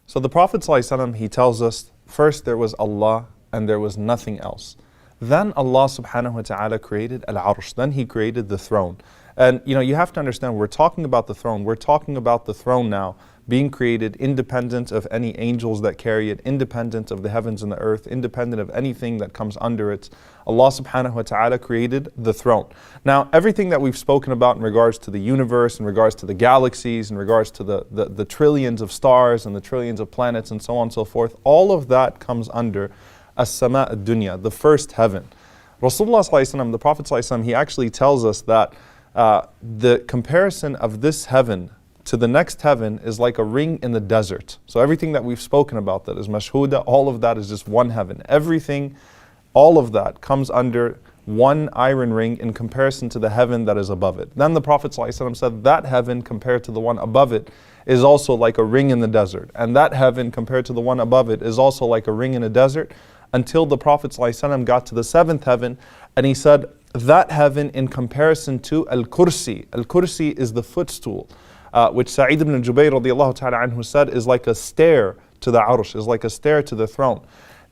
So the Prophet ﷺ, he tells us, first there was Allah and there was nothing else. Then Allah subhanahu wa ta'ala created al-arsh. Then He created the throne. And you have to understand, we're talking about the throne. We're talking about the throne now being created independent of any angels that carry it, independent of the heavens and the earth, independent of anything that comes under it. Allah subhanahu wa ta'ala created the throne. Now, everything that we've spoken about in regards to the universe, in regards to the galaxies, in regards to the trillions of stars and the trillions of planets and so on and so forth, all of that comes under as-sama ad-dunya, the first heaven. Rasulullah sallallahu alaihi wasallam, the Prophet sallallahu alaihi wasallam, he actually tells us that the comparison of this heaven to the next heaven is like a ring in the desert. So everything that we've spoken about that is mashhuda, all of that is just one heaven. Everything, all of that comes under one iron ring in comparison to the heaven that is above it. Then the Prophet ﷺ said that heaven compared to the one above it is also like a ring in the desert. And that heaven compared to the one above it is also like a ring in a desert, until the Prophet ﷺ got to the seventh heaven, and he said that heaven in comparison to al-kursi. Al-kursi is the footstool, which Sa'id ibn Jubayr radiallahu ta'ala anhu said is like a stair to the arsh, is like a stair to the throne.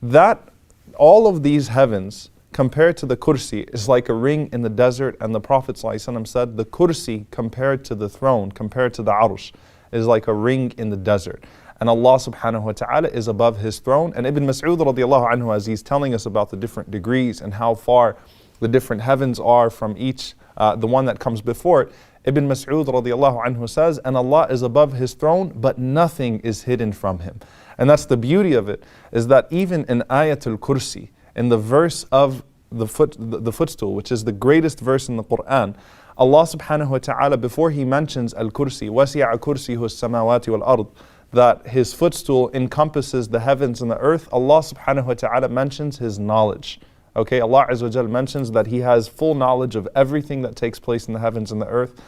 That all of these heavens compared to the kursi is like a ring in the desert, and the Prophet ﷺ said the kursi compared to the throne, compared to the arsh, is like a ring in the desert. And Allah subhanahu wa ta'ala is above His throne. And Ibn Mas'ud radiallahu anhu, as he's telling us about the different degrees and how far the different heavens are from each, the one that comes before it, Ibn Mas'ud radiallahu anhu says, and Allah is above His throne, but nothing is hidden from Him. And that's the beauty of it, is that even in Ayatul Kursi, in the verse of the footstool, which is the greatest verse in the Quran, Allah subhanahu wa ta'ala, before He mentions Al-Kursi, وَسِعَ كُرْسِيهُ السَّمَاوَاتِ وَالْأَرْضِ, that His footstool encompasses the heavens and the earth, Allah subhanahu wa ta'ala mentions His knowledge. Okay, Allah Azza wa Jal mentions that He has full knowledge of everything that takes place in the heavens and the earth.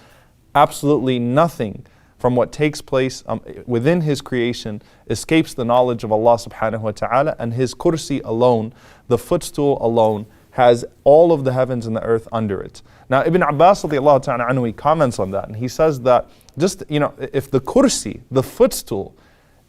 Absolutely nothing from what takes place within His creation escapes the knowledge of Allah subhanahu wa ta'ala, and His kursi alone, the footstool alone, has all of the heavens and the earth under it. Now Ibn Abbas radiallahu ta'ala anhu, he comments on that, and he says that just, if the kursi, the footstool,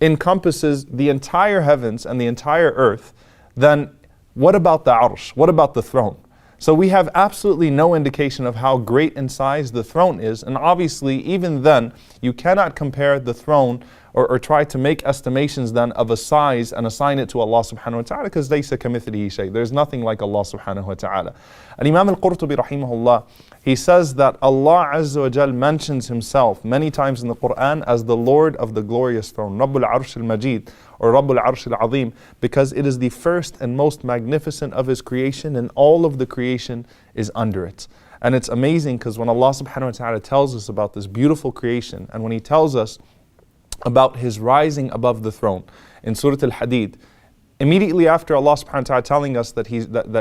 encompasses the entire heavens and the entire earth, then what about the arsh? What about the throne? So we have absolutely no indication of how great in size the throne is, and obviously even then you cannot compare the throne or try to make estimations then of a size and assign it to Allah subhanahu wa ta'ala, because laysa kamithlihi shay. There's nothing like Allah subhanahu wa ta'ala. And Imam al-Qurtubi rahimahullah, he says that Allah Azza wa Jal mentions Himself many times in the Quran as the Lord of the glorious throne, Rabbul Arsh al-Majid, or Rabbul Arsh al-Azim, because it is the first and most magnificent of His creation, and all of the creation is under it. And it's amazing, because when Allah subhanahu wa ta'ala tells us about this beautiful creation, and when He tells us about His rising above the throne in Surah Al-Hadid, immediately after Allah subhanahu wa ta'ala telling us that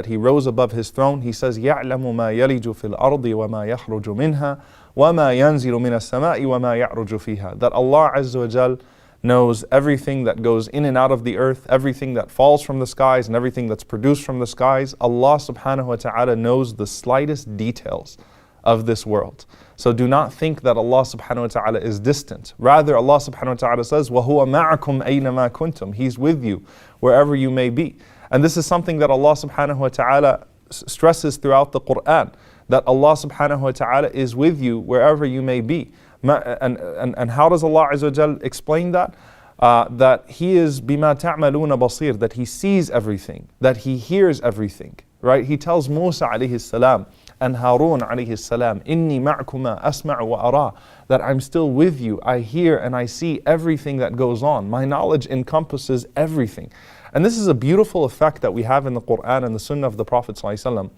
He rose above His throne, He says, يَعْلَمُ مَا يَلِجُ فِي الْأَرْضِ وَمَا يَخْرُجُ مِنْهَا وَمَا يَنْزِلُ مِنَ السَّمَاءِ وَمَا يَعْرُجُ فِيهَا. That Allah Azza wa Jal knows everything that goes in and out of the earth, everything that falls from the skies, and everything that's produced from the skies. Allah subhanahu wa ta'ala knows the slightest details of this world. So do not think that Allah subhanahu wa ta'ala is distant. Rather, Allah subhanahu wa ta'ala says, وَهُوَ مَعَكُمْ أَيْنَمَا كُنْتُمْ. He's with you wherever you may be. And this is something that Allah subhanahu wa ta'ala stresses throughout the Quran, that Allah subhanahu wa ta'ala is with you wherever you may be. And how does Allah Azza wa Jal explain that? That He is بِمَا تَعْمَلُونَ بَصِير, that He sees everything, that He hears everything. Right? He tells Musa alayhi salam and Harun alayhi salam, إِنِّي مَعْكُمَا أَسْمَعُ وَأَرَى, that I'm still with you, I hear and I see everything that goes on. My knowledge encompasses everything. And this is a beautiful effect that we have in the Quran and the Sunnah of the Prophet ﷺ,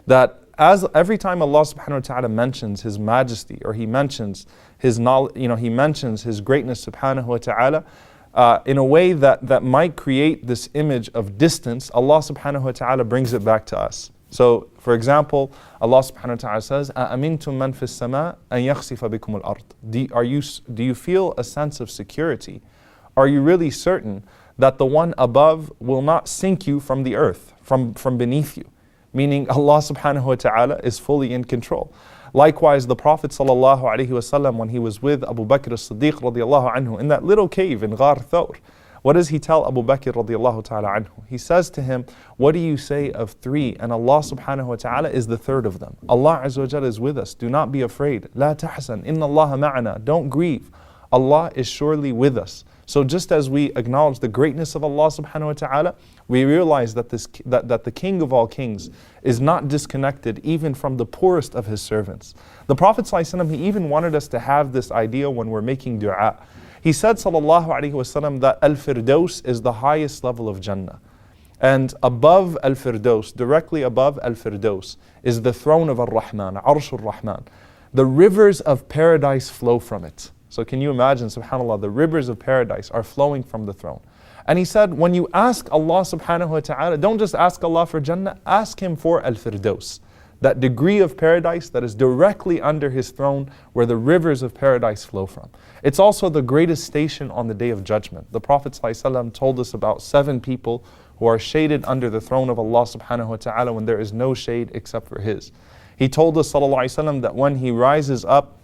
that as every time Allah subhanahu wa ta'ala mentions His majesty, or He mentions His knowledge, He mentions His greatness subhanahu wa ta'ala, in a way that might create this image of distance, Allah subhanahu wa ta'ala brings it back to us. So, for example, Allah subhanahu wa ta'ala says, أَأَمِنْتُم مَّن فِي السَّمَاءِ أَن يَخْسِفَ بِكُمُ الْأَرْضِ. Do you feel a sense of security? Are you really certain that the one above will not sink you from the earth, from beneath you? Meaning Allah subhanahu wa ta'ala is fully in control. Likewise, the Prophet sallallahu alaihi wasallam, when he was with Abu Bakr as-Siddiq radiallahu anhu in that little cave in Ghar Thawr, What does he tell Abu Bakr radiallahu ta'ala anhu? He says to him, what do you say of three? And Allah subhanahu wa ta'ala is the third of them. Allah azza wa jalla is with us. Do not be afraid. La tahsan. Inna Allah ma'ana. Don't grieve. Allah is surely with us. So just as we acknowledge the greatness of Allah subhanahu wa ta'ala, we realize that the King of all kings is not disconnected even from the poorest of his servants. The Prophet ﷺ, he even wanted us to have this idea when we're making dua. He said sallallahu alaihi wasallam that al-firdaus is the highest level of Jannah. And above al-firdaus, directly above al-firdaus, is the throne of ar-Rahman, Arsh ar-Rahman. The rivers of paradise flow from it. So can you imagine, subhanAllah, the rivers of paradise are flowing from the throne. And he said, when you ask Allah subhanahu wa ta'ala, don't just ask Allah for Jannah, ask Him for al-firdaus. That degree of paradise that is directly under His throne where the rivers of paradise flow from. It's also the greatest station on the Day of Judgment. The Prophet ﷺ told us about 7 people who are shaded under the throne of Allah subhanahu wa ta'ala when there is no shade except for His. He told us ﷺ that when He rises up,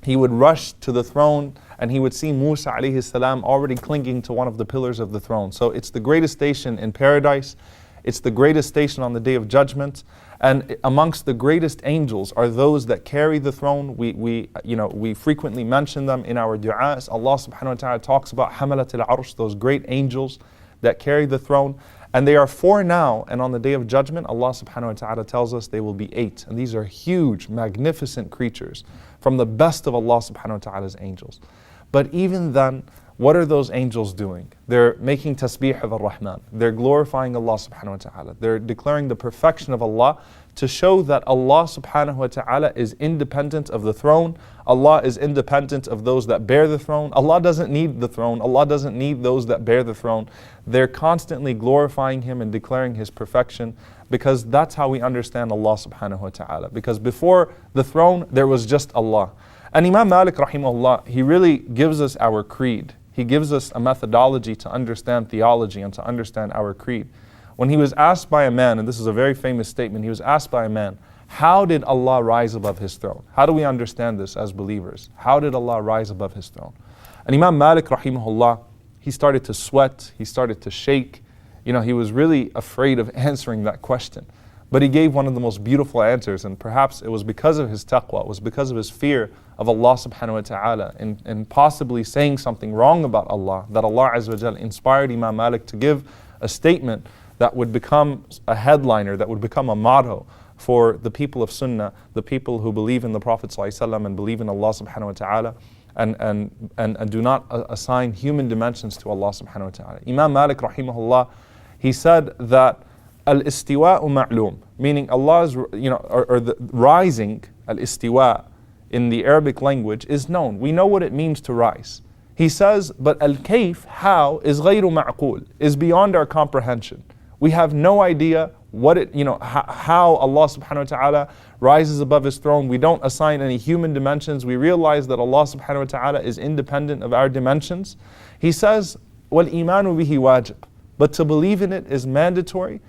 He would rush to the throne and he would see Musa alayhi salam already clinging to one of the pillars of the throne. So it's the greatest station in paradise. It's the greatest station on the Day of Judgment. And amongst the greatest angels are those that carry the throne. We frequently mention them in our du'as. Allah subhanahu wa ta'ala talks about hamalat al-arsh, those great angels that carry the throne. And they are 4 now, and on the Day of Judgment, Allah subhanahu wa ta'ala tells us they will be 8. And these are huge, magnificent creatures from the best of Allah subhanahu wa ta'ala's angels. But even then, what are those angels doing? They're making tasbih of ar-Rahman. They're glorifying Allah subhanahu wa ta'ala. They're declaring the perfection of Allah to show that Allah subhanahu wa ta'ala is independent of the throne. Allah is independent of those that bear the throne. Allah doesn't need the throne. Allah doesn't need those that bear the throne. They're constantly glorifying Him and declaring His perfection, because that's how we understand Allah subhanahu wa ta'ala. Because before the throne, there was just Allah. And Imam Malik rahimahullah, he really gives us our creed. He gives us a methodology to understand theology and to understand our creed. When he was asked by a man, and this is a very famous statement, he was asked by a man, how did Allah rise above His throne? How do we understand this as believers? How did Allah rise above His throne? And Imam Malik rahimahullah, he started to sweat, he started to shake. He was really afraid of answering that question. But he gave one of the most beautiful answers, and perhaps it was because of his taqwa, it was because of his fear of Allah subhanahu wa ta'ala, and possibly saying something wrong about Allah, that Allah azza wa jal inspired Imam Malik to give a statement that would become a headliner, that would become a motto for the people of Sunnah, the people who believe in the Prophet ﷺ and believe in Allah subhanahu wa ta'ala, and do not assign human dimensions to Allah subhanahu wa ta'ala. Imam Malik rahimahullah, he said that al-istiwa'u ma'lum, meaning Allah's, or the rising, al-istiwa' in the Arabic language is known. We know what it means to rise. He says, but al-kayf, how, is ghayru ma'qul, is beyond our comprehension. We have no idea what how Allah subhanahu wa ta'ala rises above His throne. We don't assign any human dimensions. We realize that Allah subhanahu wa ta'ala is independent of our dimensions. He says, wal imanu bihi wajib, but to believe in it is mandatory,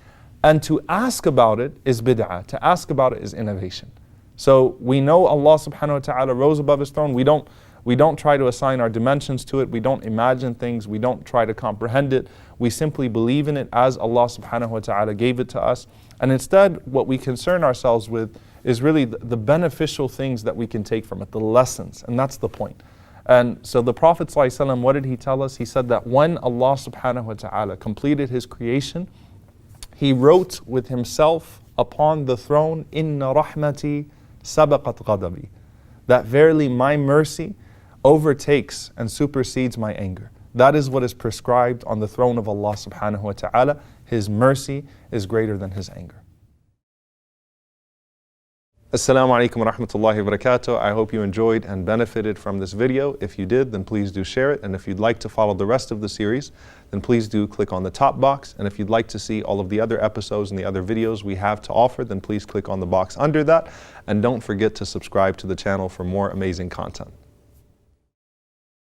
and to ask about it is bid'ah. To ask about it is innovation. So we know Allah subhanahu wa ta'ala rose above His throne. We don't try to assign our dimensions to it. We don't imagine things. We don't try to comprehend it. We simply believe in it as Allah subhanahu wa ta'ala gave it to us. And instead, what we concern ourselves with is really the beneficial things that we can take from it, the lessons. And that's the point. And so the Prophet ﷺ, what did he tell us? He said that when Allah subhanahu wa ta'ala completed His creation, He wrote with Himself upon the throne, Inna rahmati sabaqat ghadabi, that verily my mercy overtakes and supersedes my anger. That is what is prescribed on the throne of Allah subhanahu wa ta'ala. His mercy is greater than His anger. Assalamu alaikum wa rahmatullahi wa barakatuh. I hope you enjoyed and benefited from this video. If you did, then please do share it. And if you'd like to follow the rest of the series, then please do click on the top box. And if you'd like to see all of the other episodes and the other videos we have to offer, then please click on the box under that. And don't forget to subscribe to the channel for more amazing content.